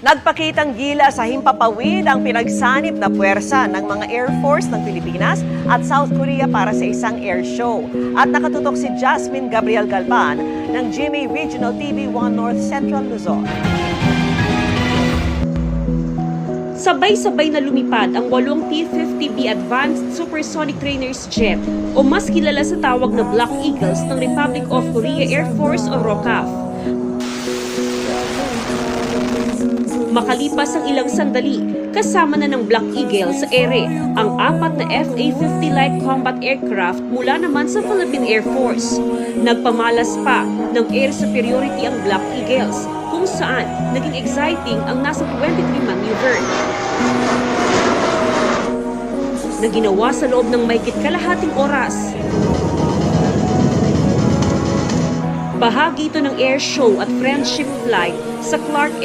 Nagpakitang gila sa himpapawid ang pinagsanib na puwersa ng mga Air Force ng Pilipinas at South Korea para sa isang air show. At nakatutok si Jasmine Gabriel Galban ng GMA Regional TV 1 North Central Luzon. Sabay-sabay na lumipad ang 8 P-50B Advanced Supersonic Trainers Jet o mas kilala sa tawag na Black Eagles ng Republic of Korea Air Force o ROKAF. Makalipas ang ilang sandali, kasama na ng Black Eagle sa ere ang 4 na FA-50 Light Combat Aircraft mula naman sa Philippine Air Force. Nagpamalas pa ng air superiority ang Black Eagles, kung saan naging exciting ang nasa 23 maneuver na ginawa sa loob ng mahigit kalahating oras. Bahagi ito ng air show at friendship flight sa Clark